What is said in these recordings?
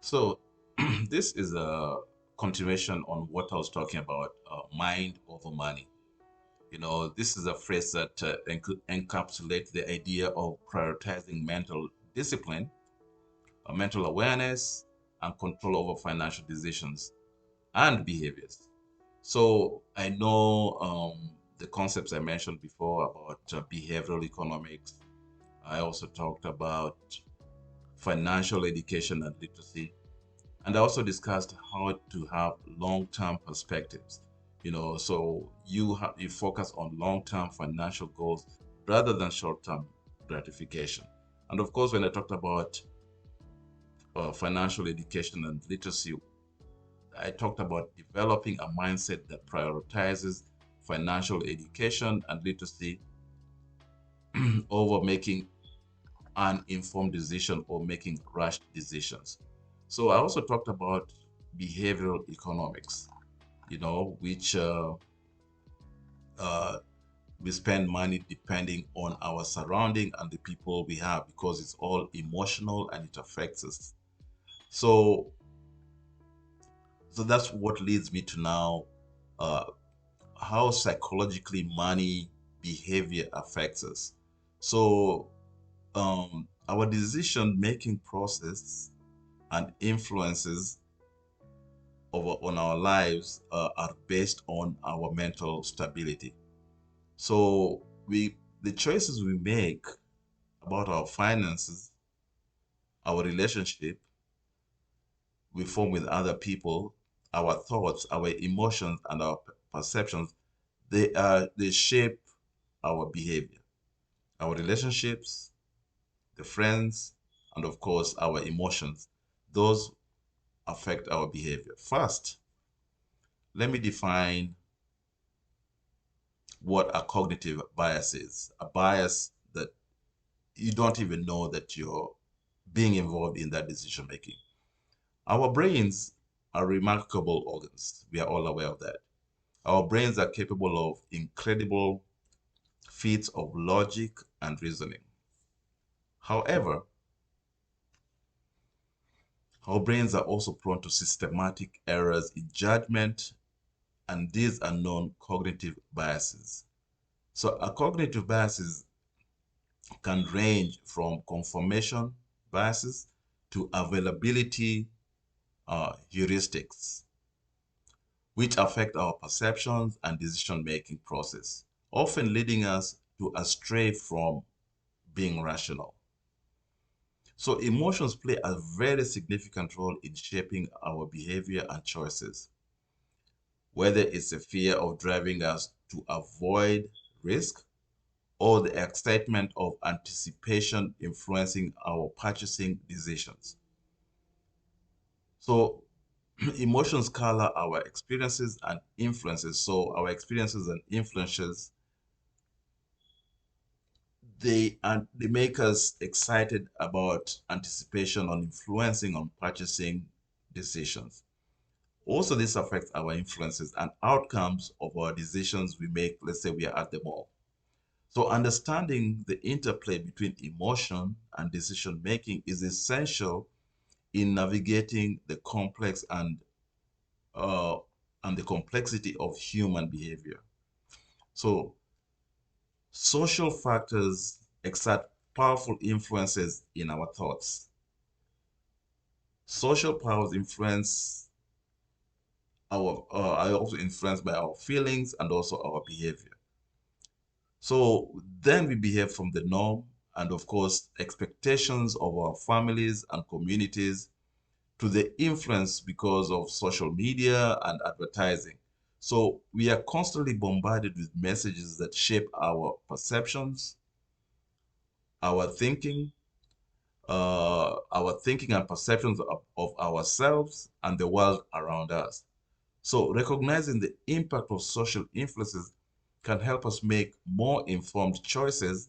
So this is a continuation on what I was talking about, mind over money. This is a phrase that encapsulates the idea of prioritizing mental discipline, mental awareness, and control over financial decisions and behaviors. So I know the concepts I mentioned before about behavioral economics. I also talked about financial education and literacy. And I also discussed how to have long-term perspectives. So you focus on long-term financial goals rather than short-term gratification. And of course, when I talked about financial education and literacy, I talked about developing a mindset that prioritizes financial education and literacy over making uninformed decision or making rushed decisions. So I also talked about behavioral economics, which uh, we spend money depending on our surrounding and the people we have because it's all emotional and it affects us. So, so that's what leads me to now uh, how psychologically money behavior affects us. So, our decision making process and influences on our lives are based on our mental stability. So the choices we make about our finances, our relationship we form with other people, our thoughts, our emotions, and our perceptions, they shape our behavior, our relationships, the friends, and of course our emotions. Those affect our behavior. First, let me define what a cognitive bias is. A bias that you don't even know that you're being involved in that decision making. Our brains are remarkable organs. We are all aware of that. Our brains are capable of incredible feats of logic and reasoning. However, our brains are also prone to systematic errors in judgment, and these are known cognitive biases. So, a cognitive biases can range from confirmation biases to availability heuristics, which affect our perceptions and decision-making process, often leading us to astray from being rational. So emotions play a very significant role in shaping our behavior and choices, whether it's a fear of driving us to avoid risk or the excitement of anticipation influencing our purchasing decisions. So emotions color our experiences and influences. So our experiences and influences, they make us excited about anticipation on influencing on purchasing decisions. Also, this affects our influences and outcomes of our decisions we make. Let's say we are at the mall. So understanding the interplay between emotion and decision making is essential in navigating the complex uh, and the complexity of human behavior. So social factors exert powerful influences in our thoughts. Social powers influence are also influenced by our feelings and also our behavior. So then we behave from the norm and of course expectations of our families and communities to the influence because of social media and advertising. So we are constantly bombarded with messages that shape perceptions, our thinking, our thinking and perceptions of ourselves and the world around us. So recognizing the impact of social influences can help us make more informed choices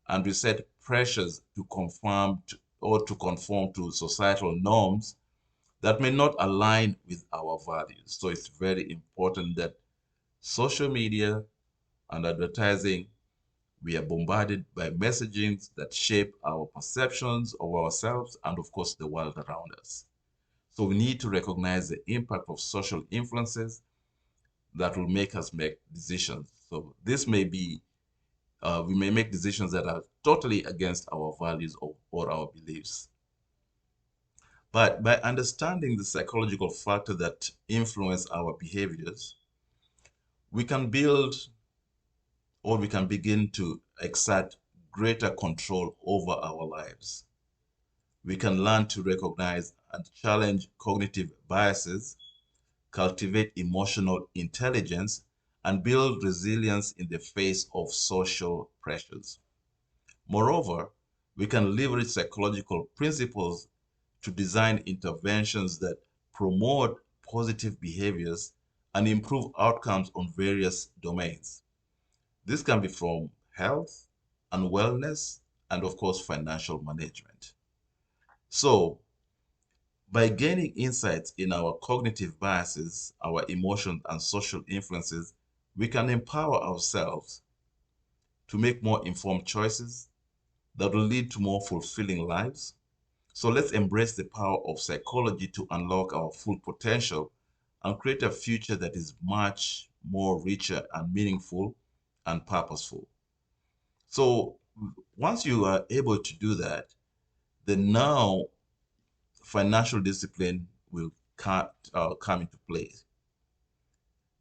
and reset pressures to conform to, or to conform to societal norms that may not align with our values. So it's very important that social media and advertising, we are bombarded by messagings that shape our perceptions of ourselves and of course the world around us. So we need to recognize the impact of social influences that will make us make decisions. So this may be, we may make decisions that are totally against our values or our beliefs. But by understanding the psychological factor that influence our behaviors, we can build or we can begin to exert greater control over our lives. We can learn to recognize and challenge cognitive biases, cultivate emotional intelligence, and build resilience in the face of social pressures. Moreover, we can leverage psychological principles to design interventions that promote positive behaviors and improve outcomes on various domains. This can be from health and wellness, and of course, financial management. So, by gaining insights in our cognitive biases, our emotions, and social influences, we can empower ourselves to make more informed choices that will lead to more fulfilling lives. So let's embrace the power of psychology to unlock our full potential and create a future that is much more richer and meaningful and purposeful. So once you are able to do that, then now financial discipline will come into play.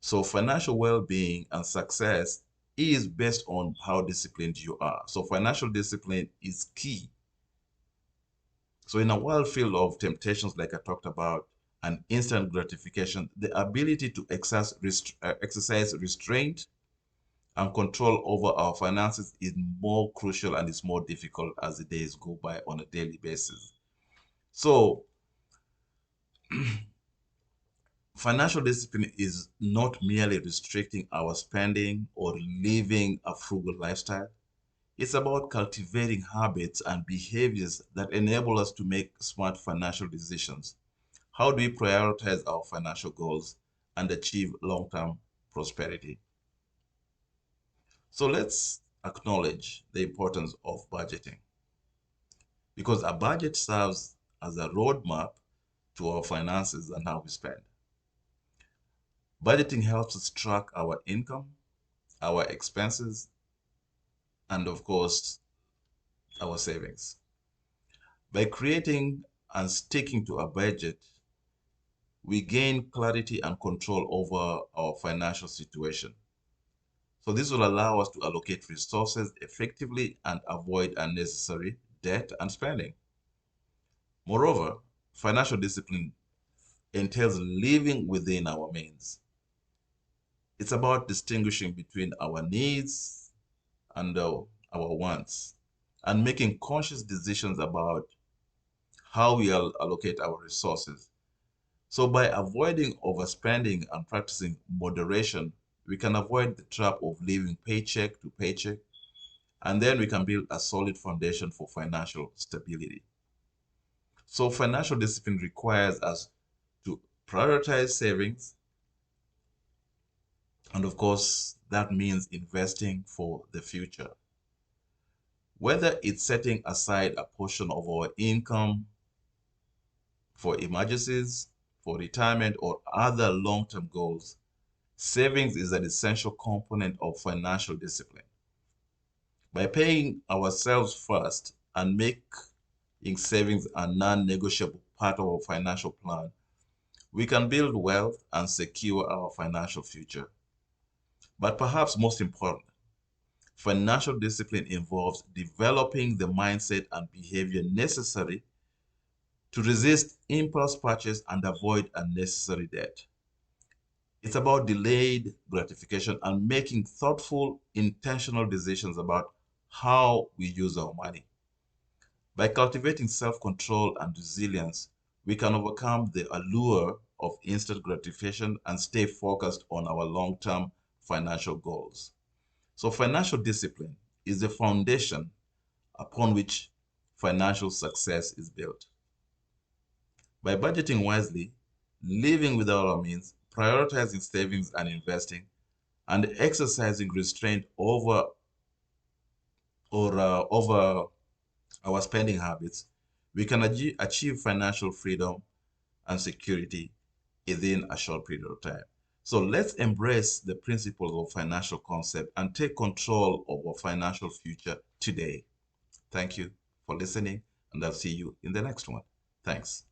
So financial well-being and success is based on how disciplined you are. So financial discipline is key. So in a world filled of temptations, like I talked about, and instant gratification, the ability to exercise restraint and control over our finances is more crucial and it's more difficult as the days go by on a daily basis. So financial discipline is not merely restricting our spending or living a frugal lifestyle. It's about cultivating habits and behaviors that enable us to make smart financial decisions. How do we prioritize our financial goals and achieve long-term prosperity? So let's acknowledge the importance of budgeting because a budget serves as a roadmap to our finances and how we spend. Budgeting helps us track our income, our expenses, and of course, our savings. By creating and sticking to a budget, we gain clarity and control over our financial situation. So this will allow us to allocate resources effectively and avoid unnecessary debt and spending. Moreover, financial discipline entails living within our means. It's about distinguishing between our needs and our wants and making conscious decisions about how we allocate our resources. So by avoiding overspending and practicing moderation, we can avoid the trap of living paycheck to paycheck, and then we can build a solid foundation for financial stability. So financial discipline requires us to prioritize savings, and of course, that means investing for the future. Whether it's setting aside a portion of our income for emergencies, for retirement, or other long-term goals, savings is an essential component of financial discipline. By paying ourselves first and making savings a non-negotiable part of our financial plan, we can build wealth and secure our financial future. But perhaps most important, financial discipline involves developing the mindset and behavior necessary to resist impulse purchase and avoid unnecessary debt. It's about delayed gratification and making thoughtful, intentional decisions about how we use our money. By cultivating self control and resilience, we can overcome the allure of instant gratification and stay focused on our long term financial goals. So, financial discipline is the foundation upon which financial success is built. By budgeting wisely, living without our means, prioritizing savings and investing, and exercising restraint over our spending habits, we can achieve financial freedom and security within a short period of time. So let's embrace the principles of financial concept and take control of our financial future today. Thank you for listening, and I'll see you in the next one. Thanks.